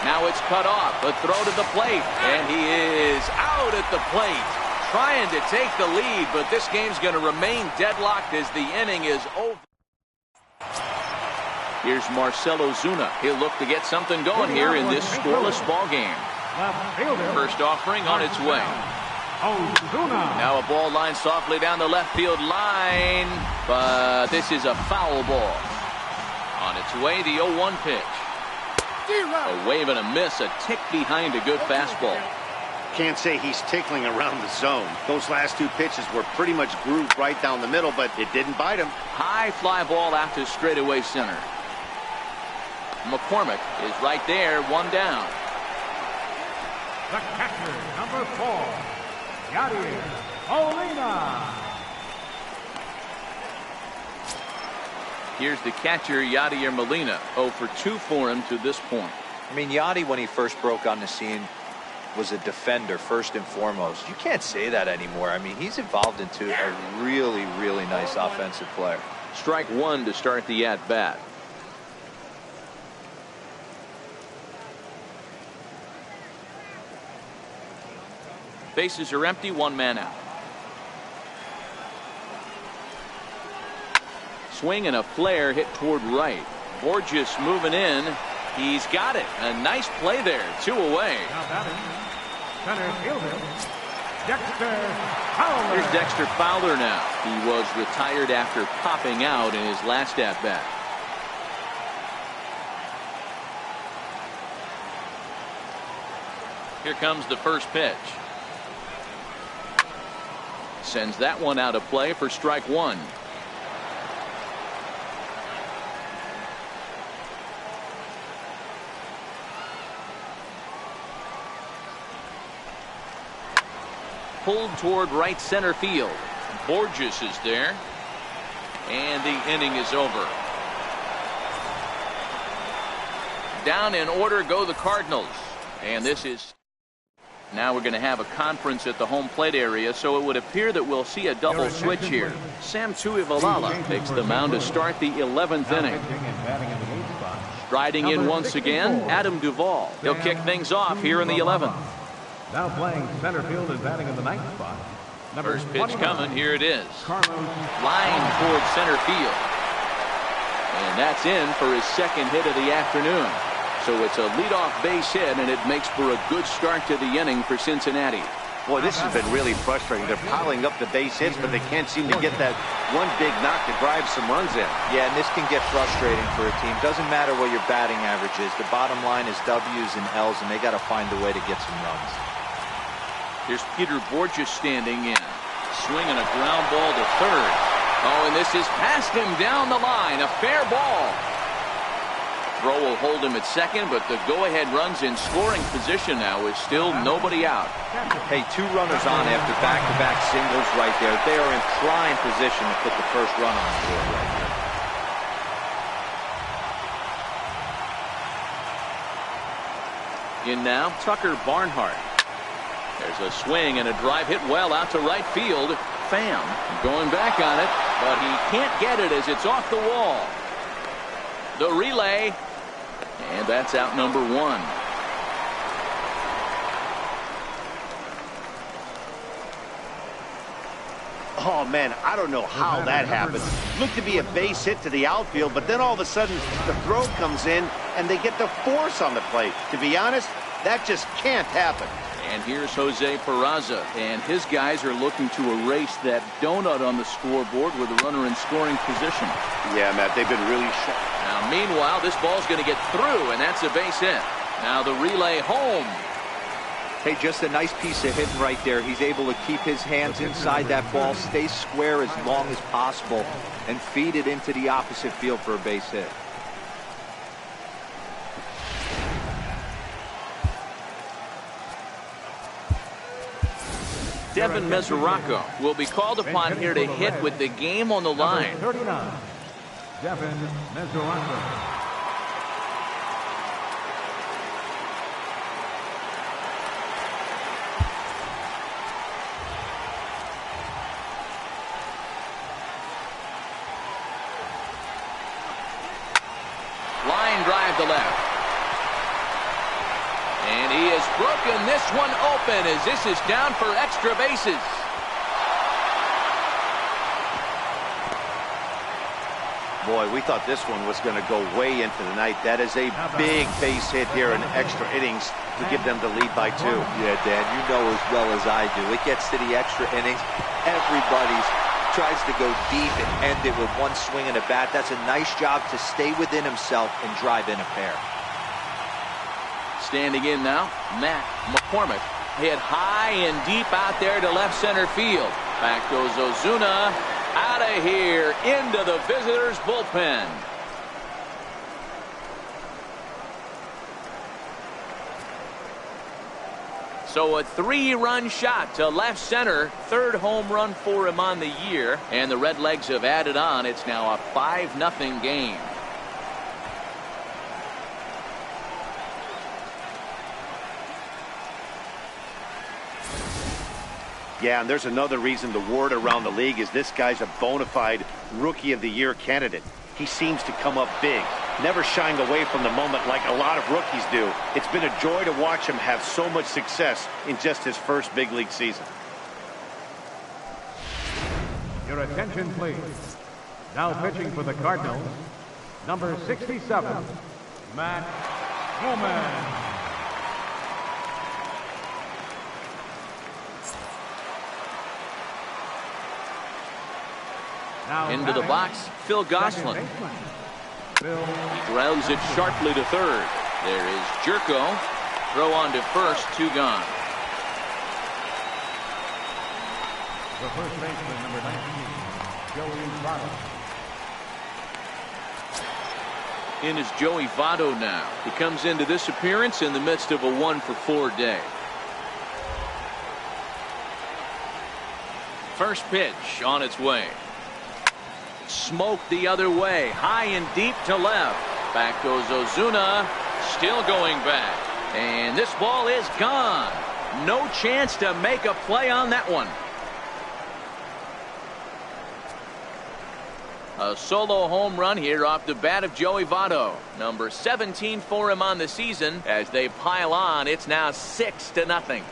Now it's cut off, a throw to the plate, and he is out at the plate, trying to take the lead, but this game's going to remain deadlocked as the inning is over. Here's Marcelo Zuna. He'll look to get something going here in this scoreless ball game. First offering on its way. Now a ball line softly down the left field line, but this is a foul ball. On its way, the 0-1 pitch. A wave and a miss, a tick behind a good fastball. Can't say he's tickling around the zone. Those last 2 pitches were pretty much grooved right down the middle, but it didn't bite him. High fly ball out to straightaway center. McCormick is right there, one down. The catcher, number 4, Yadier Molina. Here's the catcher, Yadier Molina. 0 for 2 for him to this point. I mean, Yadi, when he first broke on the scene, was a defender first and foremost. You can't say that anymore. I mean, he's evolved into a really, really nice offensive player. Strike one to start the at-bat. Bases are empty, one man out. Swing and a flare hit toward right. Borges moving in. He's got it. A nice play there. 2 away. Center fielder, Dexter Fowler. Here's Dexter Fowler now. He was retired after popping out in his last at-bat. Here comes the first pitch. Sends that one out of play for strike one. Pulled toward right center field. Borges is there. And the inning is over. Down in order go the Cardinals. And this is... Now we're going to have a conference at the home plate area, so it would appear that we'll see a double switch here. Sam Tuivalala takes the mound to start the 11th inning. Striding in once again, Adam Duvall. He'll kick things off here in the 11th. Now playing center field and batting in the 9th spot. First pitch coming. Here it is. Line toward center field. And that's in for his second hit of the afternoon. So it's a leadoff base hit, and it makes for a good start to the inning for Cincinnati. Boy, this has been really frustrating. They're piling up the base hits, but they can't seem to get that one big knock to drive some runs in. Yeah, and this can get frustrating for a team. Doesn't matter what your batting average is. The bottom line is W's and L's, and they got to find a way to get some runs. Here's Peter Borges standing in. Swinging a ground ball to third. Oh, and this is past him down the line. A fair ball. Throw will hold him at second, but the go-ahead runs in scoring position now is still nobody out. Hey, 2 runners on after back-to-back singles right there. They are in prime position to put the first run on the board right here. In now, Tucker Barnhart. There's a swing and a drive hit well out to right field. Pham going back on it, but he can't get it as it's off the wall. The relay, and that's out number 1. Oh, man, I don't know how that happened. Looked to be a base hit to the outfield, but then all of a sudden the throw comes in and they get the force on the plate. To be honest, that just can't happen. And here's Jose Peraza, and his guys are looking to erase that donut on the scoreboard with a runner in scoring position. Yeah, Matt, they've been really sharp. Now, meanwhile, this ball's going to get through, and that's a base hit. Now the relay home. Hey, just a nice piece of hitting right there. He's able to keep his hands inside that ball, stay square as long as possible, and feed it into the opposite field for a base hit. Devin Mesoraco will be called upon here to hit with the game on the line. 39, Devin Mesoraco. Line drive to left. And he has broken this one open as this is down for extra bases. Boy, we thought this one was going to go way into the night. That is a big base hit here in extra innings to give them the lead by 2. Yeah, Dan, you know as well as I do. It gets to the extra innings. Everybody tries to go deep and end it with one swing and a bat. That's a nice job to stay within himself and drive in a pair. Standing in now, Matt McCormick. Hit high and deep out there to left center field. Back goes Ozuna. Out of here into the visitors' bullpen. So a 3-run shot to left center. 3rd home run for him on the year. And the Redlegs have added on. It's now a 5-0 game. Yeah, and there's another reason the word around the league is this guy's a bona fide Rookie of the Year candidate. He seems to come up big, never shying away from the moment like a lot of rookies do. It's been a joy to watch him have so much success in just his first big league season. Your attention, please. Now pitching for the Cardinals, number 67, Matt Bowman. Into the box, Phil Gosselin. He grounds it sharply to third. There is Jerko. Throw on to first, 2 gone. The first baseman, number 19, Joey Votto. In is Joey Votto now. He comes into this appearance in the midst of a 1-for-4 day. First pitch on its way. Smoked the other way, high and deep to left. Back goes Ozuna, still going back. And this ball is gone. No chance to make a play on that one. A solo home run here off the bat of Joey Votto. Number 17 for him on the season. As they pile on, it's now 6-0.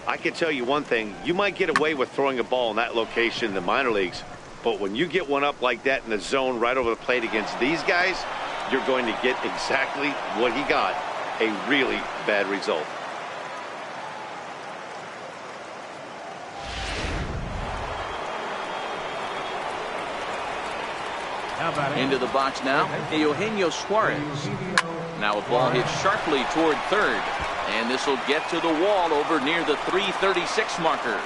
I can tell you one thing, you might get away with throwing a ball in that location in the minor leagues, but when you get one up like that in the zone right over the plate against these guys, you're going to get exactly what he got, a really bad result. Into the box now, Eugenio Suarez. Now a ball hit sharply toward third. And this will get to the wall over near the 336 marker.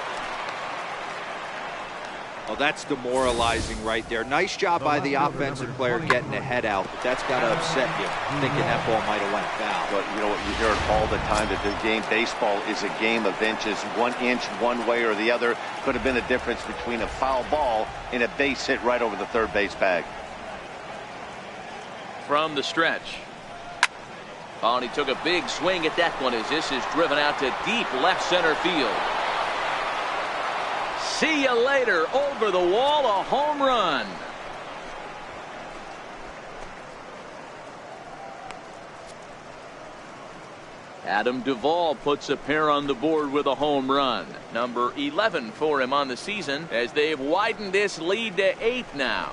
Well, that's demoralizing right there. Nice job by the offensive player getting the head out, but that's got to upset you, thinking that ball might have went foul. But you know what, you hear it all the time that this game, baseball, is a game of inches. 1 inch one way or the other could have been the difference between a foul ball and a base hit right over the third base bag. From the stretch. Oh, and he took a big swing at that one as this is driven out to deep left center field. See you later. Over the wall, a home run. Adam Duvall puts a pair on the board with a home run. Number 11 for him on the season as they've widened this lead to 8 now.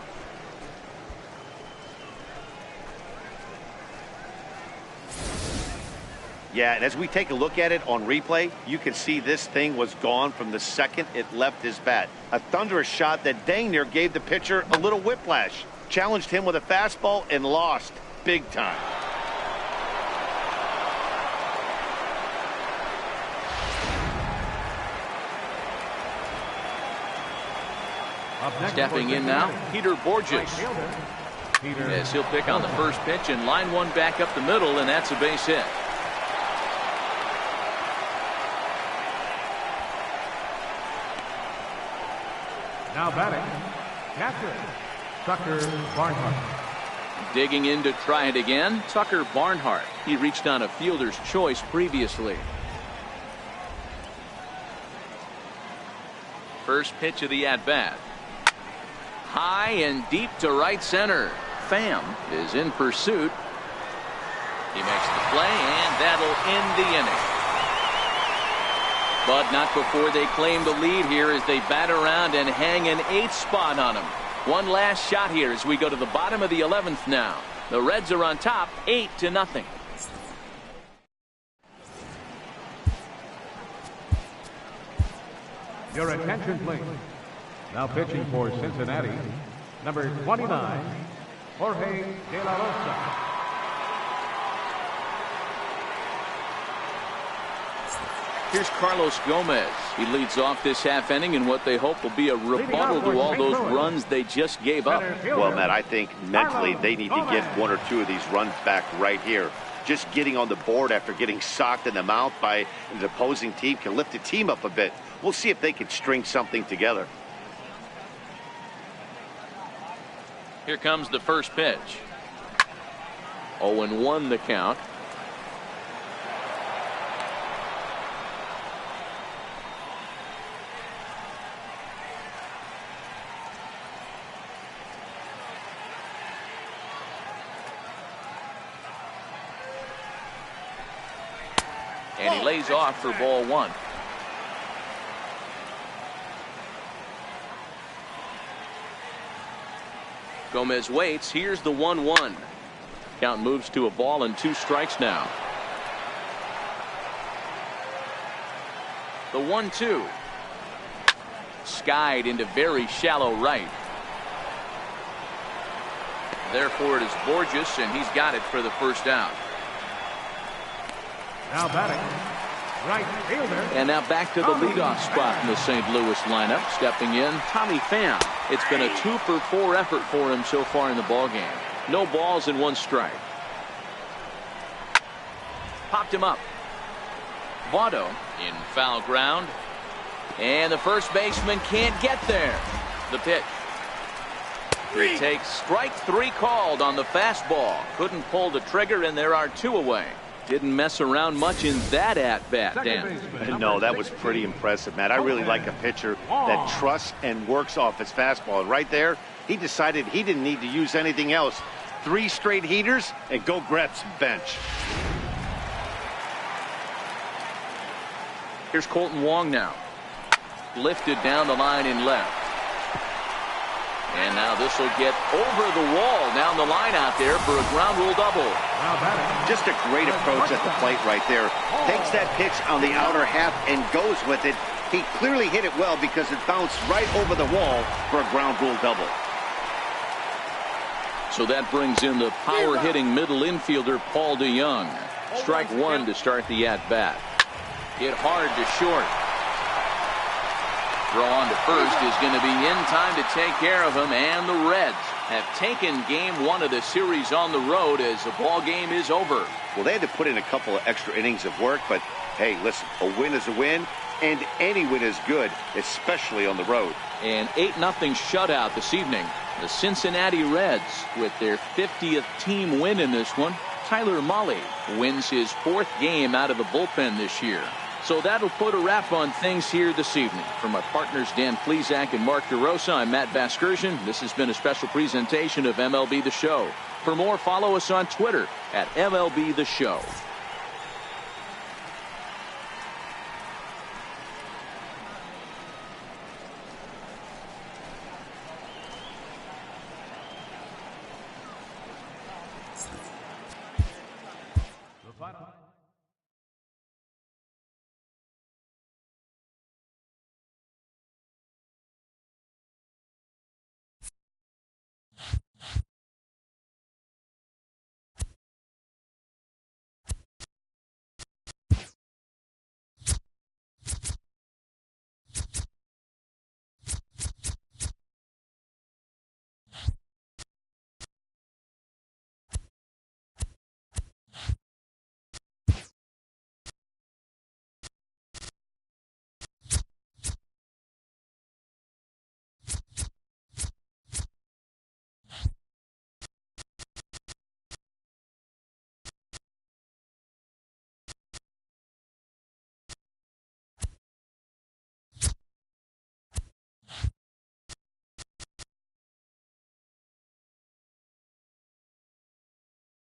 Yeah, and as we take a look at it on replay, you can see this thing was gone from the second it left his bat. A thunderous shot that dang near gave the pitcher a little whiplash. Challenged him with a fastball and lost big time. Stepping in now, Peter Borges. As he'll pick on the first pitch and line one back up the middle, and that's a base hit. Now batting, catcher, Tucker Barnhart. Digging in to try it again, Tucker Barnhart. He reached on a fielder's choice previously. First pitch of the at-bat. High and deep to right center. Pham is in pursuit. He makes the play, and that'll end the inning. But not before they claim the lead here as they bat around and hang an 8th spot on him. One last shot here as we go to the bottom of the 11th now. The Reds are on top, 8-0. Your attention, please. Now pitching for Cincinnati, number 29, Jorge De La Rosa. Here's Carlos Gomez. He leads off this half inning in what they hope will be a rebuttal to all those runs they just gave up. Well, Matt, I think mentally they need to get 1 or 2 of these runs back right here. Just getting on the board after getting socked in the mouth by the opposing team can lift the team up a bit. We'll see if they can string something together. Here comes the first pitch. 0-1 the count. And he lays off for ball 1. Gomez waits. Here's the 1-1. Count moves to a ball and 2 strikes now. The 1-2. Skied into very shallow right. Therefore it is Borges, and he's got it for the first out. Now batting, right fielder. And now back to the leadoff spot in the St. Louis lineup. Stepping in, Tommy Pham. It's been a 2-for-4 effort for him so far in the ballgame. No balls and 1 strike. Popped him up. Votto in foul ground. And the first baseman can't get there. The pitch. He takes strike 3 called on the fastball. Couldn't pull the trigger, and there are 2 away. Didn't mess around much in that at-bat, Dan. No, that was pretty impressive, Matt. I really like a pitcher that trusts and works off his fastball. And right there, he decided he didn't need to use anything else. 3 straight heaters and go grab some bench. Here's Colton Wong now. Lifted down the line in left. And now this will get over the wall down the line out there for a ground rule double. Just a great approach at the plate right there. Takes that pitch on the outer half and goes with it. He clearly hit it well because it bounced right over the wall for a ground rule double. So that brings in the power-hitting middle infielder Paul DeJong. Strike 1 to start the at-bat. Hit hard to short. Throw on to first is going to be in time to take care of him, and the Reds have taken game 1 of the series on the road as the ball game is over. Well, they had to put in a couple of extra innings of work, but hey, listen, a win is a win, and any win is good, especially on the road. An 8-0 shutout this evening. The Cincinnati Reds with their 50th team win in this one. Tyler Marcotte wins his 4th game out of the bullpen this year. So that'll put a wrap on things here this evening. From my partners Dan Plesac and Mark DeRosa, I'm Matt Vasgersian. This has been a special presentation of MLB The Show. For more, follow us on Twitter at MLB The Show.